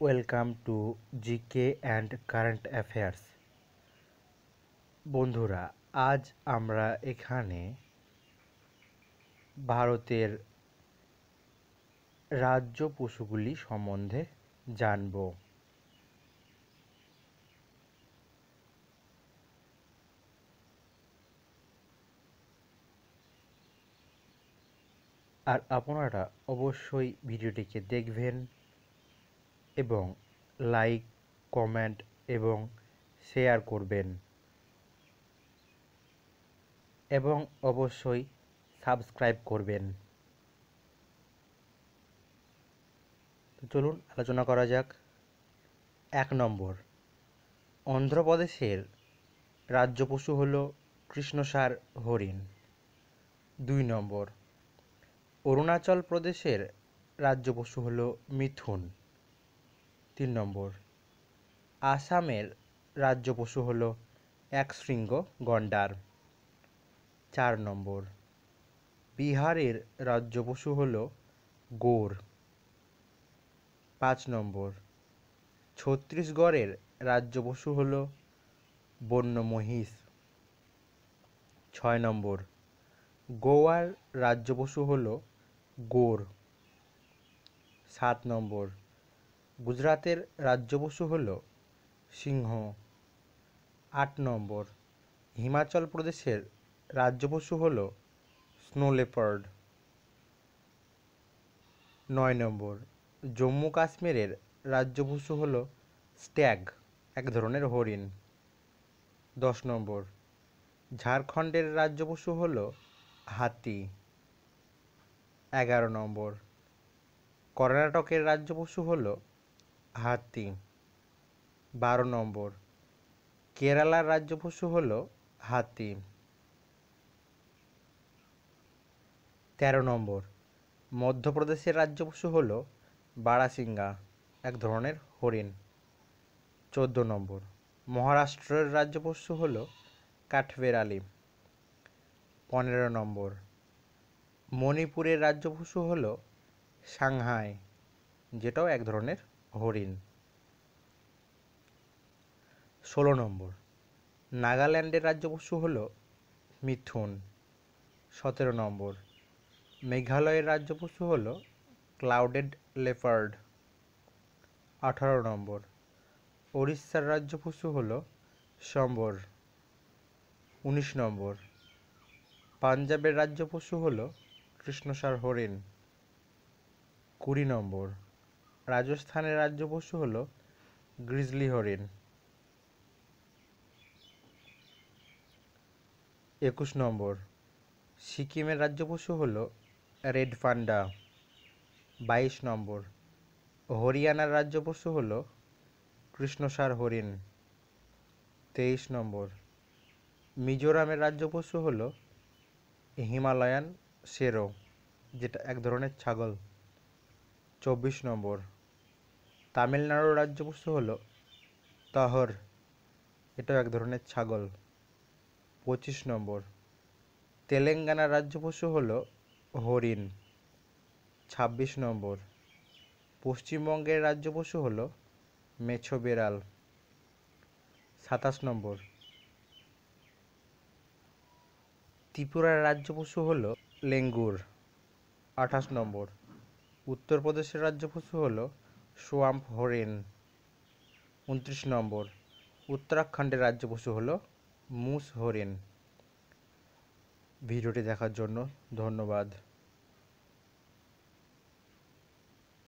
Welcome to GK and current affairs. বন্ধুরা, আজ আমরা এখানে ভারতের রাজ্য পশুগুলি সম্বন্ধে জানব। আর আপনারা অবশ্যই ভিডিওটিকে দেখবেন এবং লাইক, কমেন্ট এবং শেয়ার করবেন এবং অবশ্যই সাবস্ক্রাইব করবেন। তো চলুন আলোচনা করা যাক। 1 নম্বর, অন্ধ্রপ্রদেশের রাজ্য পশু হল কৃষ্ণসার হরিণ। 2 নম্বর, অরুণাচল প্রদেশের রাজ্য পশু হল মিথুন। 3 নম্বর, আসামের রাজ্য পশু হল একশৃঙ্গ গন্ডার। 4 নম্বর, বিহারের রাজ্য পশু হল গোর। 5 নম্বর, ছত্তিশগড়ের রাজ্য পশু হল বন্য মহিষ। 6 নম্বর, গোয়ার রাজ্য পশু হল গোর। 7 নম্বর, গুজরাটের রাজ্য পশু হল সিংহ। 8 নম্বর, হিমাচল প্রদেশের রাজ্য পশু হল স্নো লেপার্ড। 9 নম্বর, জম্মু কাশ্মীরের রাজ্য পশু হল স্ট্যাগ, এক ধরনের হরিণ। 10 নম্বর, ঝাড়খণ্ডের রাজ্য পশু হল হাতি। 11 নম্বর, কর্ণাটকের রাজ্য পশু হল হাতি। 12 নম্বর, কেরালার রাজ্য পশু হল হাতি। 13 নম্বর, মধ্যপ্রদেশের রাজ্য পশু হল বারাসিঙ্গা, এক ধরনের হরিণ। 14 নম্বর, মহারাষ্ট্রের রাজ্য পশু হল কাঠবেড়ালি। 15 নম্বর, মণিপুরের রাজ্য পশু হল সাংহাই, যেটাও এক ধরনের হরিণ। 16 নম্বর, নাগাল্যান্ডের রাজ্য পশু হল মিথুন। 17 নম্বর, মেঘালয়ের রাজ্য পশু হল ক্লাউডেড লেপার্ড। 18 নম্বর, ওড়িশার রাজ্য পশু হল সম্বর। 19 নম্বর, পাঞ্জাবের রাজ্য পশু হল কৃষ্ণসার হরিণ। 20 নম্বর, রাজস্থানের রাজ্য পশু হল গ্রিজলি হরিণ। 21 নম্বর, সিকিমের রাজ্য পশু হল রেড পান্ডা। 22 নম্বর, হরিয়ানার রাজ্য পশু হল কৃষ্ণসার হরিণ। 23 নম্বর, মিজোরামের রাজ্য পশু হল হিমালয়ান শেরো, যেটা এক ধরনের ছাগল। 24 নম্বর, তামিলনাড়ুর রাজ্য পশু হল তাহর, এটাও এক ধরনের ছাগল। 25 নম্বর, তেলেঙ্গানার রাজ্য পশু হল হরিণ। 26 নম্বর, পশ্চিমবঙ্গের রাজ্য পশু হল মেছো বেড়াল। 27 নম্বর, ত্রিপুরার রাজ্য পশু হল লেঙ্গুর। 28 নম্বর, উত্তরপ্রদেশের রাজ্য পশু হল সোয়াম্প হরিণ। 29 নম্বর, উত্তরাখণ্ডের রাজ্য পশু হল মুস হরিণ। ভিডিওটি দেখার জন্য ধন্যবাদ।